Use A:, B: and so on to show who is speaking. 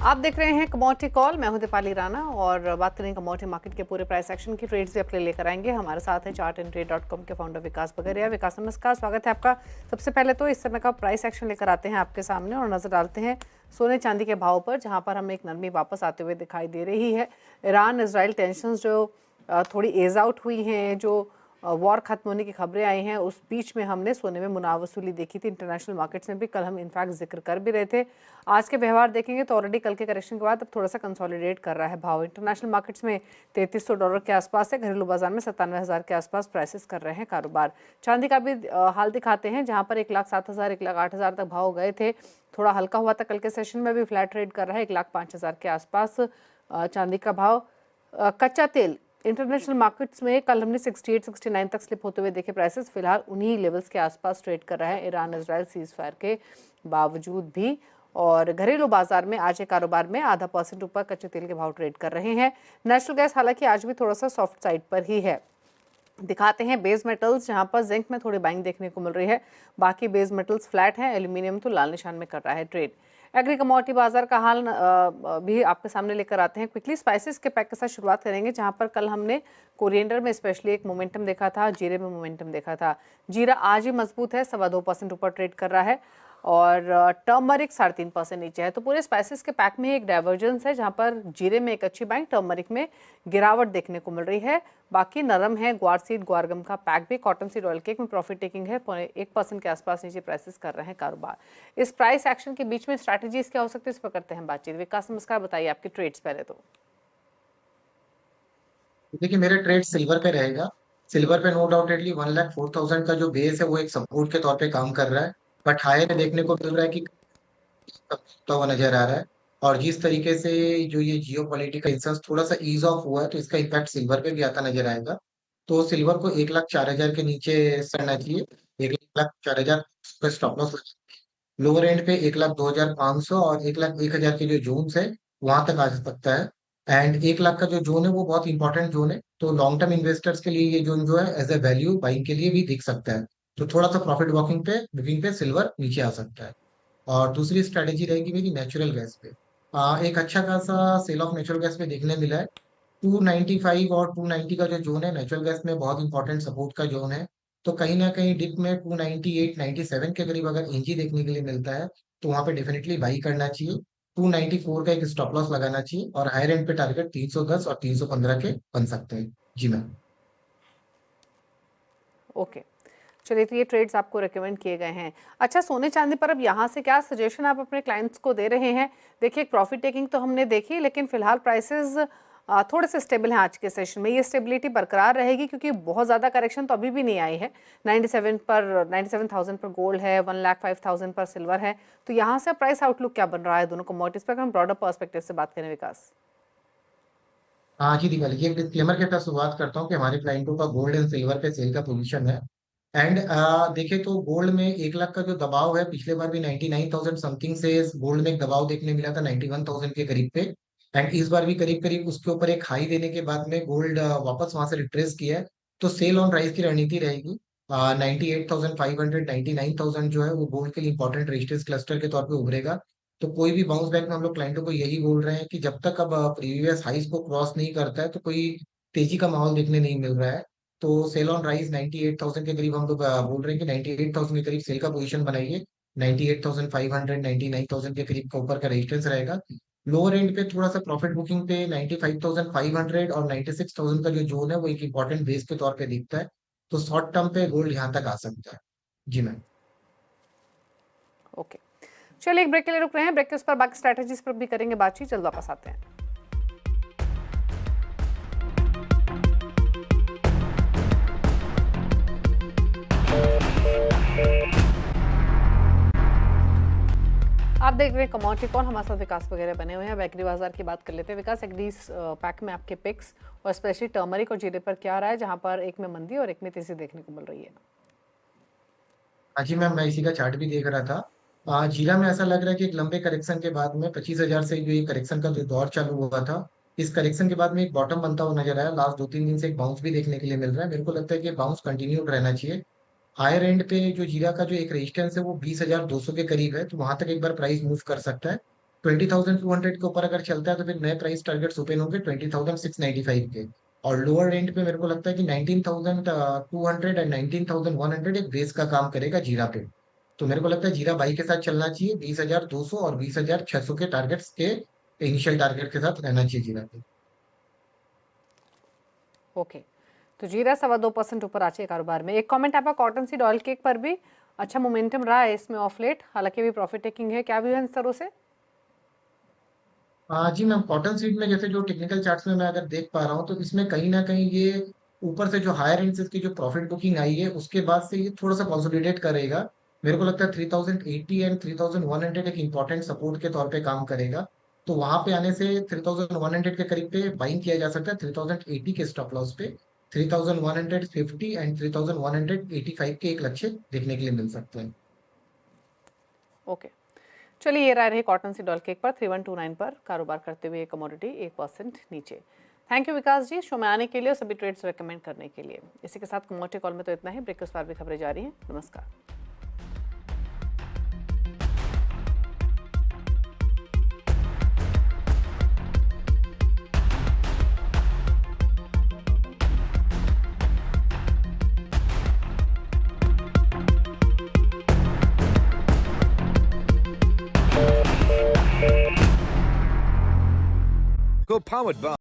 A: आप देख रहे हैं कमोडिटी कॉल। मैं हूं दीपाली राणा और बात करेंगे कमोडिटी मार्केट के पूरे प्राइस एक्शन की। ट्रेड्स भी अपने लेकर आएंगे। हमारे साथ हैं chartandtrade.com के फाउंडर विकास बगरिया। विकास नमस्कार, स्वागत है आपका। सबसे पहले तो इस समय का प्राइस एक्शन लेकर आते हैं आपके सामने और नजर डालते हैं सोने चांदी के भाव पर, जहां पर हमें एक नरमी वापस आते हुए दिखाई दे रही है। ईरान इसराइल टेंशन जो थोड़ी एज आउट हुई हैं, जो वॉर खत्म होने की खबरें आई हैं, उस बीच में हमने सोने में मुनाव वसूली देखी थी। इंटरनेशनल मार्केट्स में भी कल हम इनफैक्ट जिक्र कर भी रहे थे। आज के व्यवहार देखेंगे तो ऑलरेडी कल के करेक्शन के बाद अब थोड़ा सा कंसोलिडेट कर रहा है भाव। इंटरनेशनल मार्केट्स में $3300 के आसपास है। घरेलू बाजार में 97,000 के आसपास प्राइसेस कर रहे हैं कारोबार। चांदी का भी हाल दिखाते हैं, जहां पर 1,07,000 1,08,000 तक भाव गए थे। थोड़ा हल्का हुआ था कल के सेशन में, भी फ्लैट ट्रेड कर रहा है 1,05,000 के आसपास चांदी का भाव। कच्चा तेल इंटरनेशनल मार्केट्स में कल हमने 68-69 तक स्लिप होते हुए देखे प्राइसेस। फिलहाल उन्हीं लेवल्स के आसपास ट्रेड कर रहा है ईरान इजराइल सीज फायर के बावजूद भी। और घरेलू बाजार में आज के कारोबार में 0.5% ऊपर कच्चे तेल के भाव ट्रेड कर रहे हैं। नेचुरल गैस हालांकि आज भी थोड़ा सा सॉफ्ट साइड पर ही है। दिखाते हैं बेस मेटल्स, जहां पर जिंक में थोड़ी बाइंग देखने को मिल रही है। बाकी बेस मेटल्स फ्लैट हैं। एल्यूमिनियम तो लाल निशान में कर रहा है ट्रेड। एग्री कमोडिटी बाजार का हाल भी आपके सामने लेकर आते हैं। क्विकली स्पाइसेस के पैक के साथ शुरुआत करेंगे, जहां पर कल हमने कोरिएंडर में स्पेशली एक मोमेंटम देखा था, जीरे में मोमेंटम देखा था। जीरा आज ही मजबूत है, 2.25% ऊपर ट्रेड कर रहा है और टर्मरिक 3.5% नीचे है। तो पूरे स्पाइसेस के पैक में एक डाइवर्जेंस है, जहां पर जीरे में एक अच्छी बाइंग, टर्मरिक में गिरावट देखने को मिल रही है। बाकी नरम है। ग्वार सीड ग्वारगम का पैक भी, कॉटन सीड ऑयल केक में प्रॉफिट टेकिंग है। 1% के आसपास नीचे प्राइसेस कर रहे हैं कारोबार। इस प्राइस एक्शन के बीच में स्ट्रैटेजीज क्या हो सकती है, इस पर करते हैं बातचीत। विकास नमस्कार, बताइए आपके ट्रेड्स पहले तो।
B: देखिए, मेरा ट्रेड सिल्वर पे रहेगा। सिल्वर पे नो डाउटेडली 1,04,000 का जो बेस है वो एक सपोर्ट के तौर पे काम कर रहा है। बट हायर देखने को मिल रहा है कि कमता हुआ नजर आ रहा है। और जिस तरीके से जो ये जियो पॉलिटिकल इंसल्ट थोड़ा सा ईज ऑफ हुआ है, तो इसका इम्पैक्ट सिल्वर पे भी आता नजर आएगा। तो सिल्वर को 1,04,000 के नीचे सड़ना चाहिए। 1,04,000 पे स्टॉप लॉस। लोअर एंड पे 1,02,500 और 1,01,000 के जो जोन है वहां तक आ सकता है। एंड 1 लाख का जो जोन है वो बहुत इंपॉर्टेंट जोन है, तो लॉन्ग टर्म इन्वेस्टर्स के लिए ये जोन जो है एज ए वैल्यू बाइंग के लिए भी दिख सकता है। तो थोड़ा सा प्रॉफिट बुकिंग पे सिल्वर नीचे आ सकता है। और दूसरी स्ट्रेटेजी रहेगी मेरी नेचुरल गैस पे। एक अच्छा खासा सेल ऑफ नेचुरल गैस पे देखने मिला है। 295 और 290 का जो जोन है नेचुरल गैस में बहुत इंपॉर्टेंट सपोर्ट का जोन है। तो कहीं ना कहीं डिप में 298 97 के करीब अगर एनजी देखने के लिए मिलता है, तो वहां पे डेफिनेटली बाई करना चाहिए। 294 का एक स्टॉप लॉस लगाना चाहिए और हायर एंड पे टारगेट 310 और 315 के बन सकते हैं। जी मैम।
A: ओके, चलिए, तो ये ट्रेड्स आपको रिकमेंड किए गए हैं। अच्छा, सोने चांदी पर अब यहाँ से क्या सजेशन आप अपने क्लाइंट्स को दे रहे हैं? देखिए, एक प्रॉफिट टेकिंग तो हमने देखी, लेकिन फिलहाल प्राइसेस थोड़े से स्टेबल हैं आज के सेशन में। ये स्टेबिलिटी बरकरार रहेगी, क्योंकि बहुत ज़्यादा करेक्शन तो अभी भी नहीं आई है। 97,000 पर गोल्ड है, 1,05,000 पर सिल्वर है। तो यहाँ से प्राइस आउटलुक क्या बन रहा है दोनों कमोडिटीज पर, अगर हम ब्रॉडर पर्सपेक्टिव से बात करें विकास?
B: हाँ जी दिवाली, ये एक डिस्क्लेमर के साथ शुरुआत करता हूँ कि हमारे क्लाइंटों का गोल्ड एंड सिल्वर पे सेल का पोजीशन है। एंड देखें तो गोल्ड में 1 लाख का जो दबाव है, पिछले बार भी 99,000 समथिंग से गोल्ड में एक दबाव देखने मिला था 91,000 के करीब पे। एंड इस बार भी करीब करीब उसके ऊपर एक हाई देने के बाद में गोल्ड वापस वहां से रिट्रेस किया है। तो सेल ऑन राइज की रणनीति रहेगी। 98,500 99,000 जो है वो गोल्ड के लिए इंपॉर्टेंट रेजिस्टेंस क्लस्टर के तौर पे उभरेगा। तो कोई भी बाउंस बैक में हम लोग क्लाइंटों को यही बोल रहे हैं कि जब तक अब प्रीवियस हाइस को क्रॉस नहीं करता है, तो कोई तेजी का माहौल देखने नहीं मिल रहा है। तो सेल ऑन राइज 98,000 के करीब हम लोग बोल रहे हैं कि 98,000 के करीब सेल का पोजीशन बनाइए। 98,500 99,000 के करीब का ऊपर का रेजिस्टेंस रहेगा। लोअर एंड पे थोड़ा सा प्रॉफिट बुकिंग पे 95,500 और 96,000 का जो जोन है वो एक इंपॉर्टेंट बेस के तौर पे दिखता है। तो शॉर्ट टर्म पे गोल्ड यहाँ तक आ सकता है। जी मैम।
A: ओके, चलिए, एक ब्रेक के लिए रुक रहे हैं। ब्रेक के उस पर बाकी स्ट्रैटेजीज पर भी करेंगे बातचीत। जल्द वापस आते हैं। आप देख रहे हैं कमोडिटी कॉल, हमारे साथ विकास वगैरह बने हुए हैं। अब एग्री बाजार की बात कर लेते हैं। विकास, एग्रीज पैक में आपके पिक्स और स्पेशली टर्मरिक और जीरे पर क्या रहा है, जहां पर एक में मंदी और एक में तेजी देखने को मिल रही है?
B: हाँ जी मैम, मैं इसी का चार्ट भी देख रहा था। जीरा में ऐसा लग रहा है कि एक लंबे करेक्शन के बाद में 25,000 से जो ये करेक्शन का जो दौर चालू हुआ था, इस करेक्शन के बाद में एक बॉटम बनता हुआ नजर आया। लास्ट 2-3 दिन से एक बाउंस भी देखने के लिए मिल रहा है। मेरे को लगता है कि बाउंस कंटिन्यूड रहना चाहिए। हायर एंड पे जो जीरा का जो एक रेजिस्टेंस है वो 20,200 के करीब है, तो वहां तक एक बार प्राइस मूव कर सकता है। 20,200 के ऊपर अगर चलता है तो फिर नए प्राइस टारगेट्स ओपन होंगे 20,695 के। और लोअर रेंज पे मेरे को लगता है कि 19,200 एंड 19,100 एक बेस का काम करेगा जीरा पे। तो मेरे को लगता है जीरा बाई के साथ चलना चाहिए, 20,200 और 20,600 के टारगेट्स के इनिशियल टारगेट के साथ रहना चाहिए जीरा पे।
A: ओके, तो जीरा 2.25% ऊपर आ चाहिए कारोबार में। एक कमेंट आपका कॉटन सीड ऑयल केक पर भी अच्छा मोमेंटम रहा है इसमें ऑफ लेट, हालांकि भी प्रॉफिट टेकिंग है, क्या व्यू है इन स्तरों से?
B: हाँ जी मैम, कॉटन सीड में जैसे जो टेक्निकल चार्ट्स में मैं अगर देख पा रहा हूँ तो इसमें कहीं ना कहीं ये ऊपर से जो हायर इंड की जो प्रॉफिट बुकिंग आई है उसके बाद से ये थोड़ा सा कंसोलिडेट करेगा। मेरे को लगता है 3,080 एंड 3,100 एक इंपॉर्टेंट सपोर्ट के तौर पे काम करेगा। तो वहां पे आने से 3,100 के करीब पे बाइंग किया जा सकता है 3,080 के स्टॉप लॉस पे। 3,150 एंड 3,185 के एक लक्ष्य देखने के लिए मिल सकते हैं।
A: ओके, चलिए ये राय रही कॉटन सीड ऑयल केक पर 3129 पर कारोबार करते हुए कमोडिटी 1% नीचे। Thank you Vikas ji show में आने के लिए और सभी ट्रेड्स रेकमेंड करने के लिए। इसी के साथ कमोडिटी कॉल में तो इतना ही। ब्रेक के बाद भी खबरें जारी हैं। नमस्कार।
C: Go powered by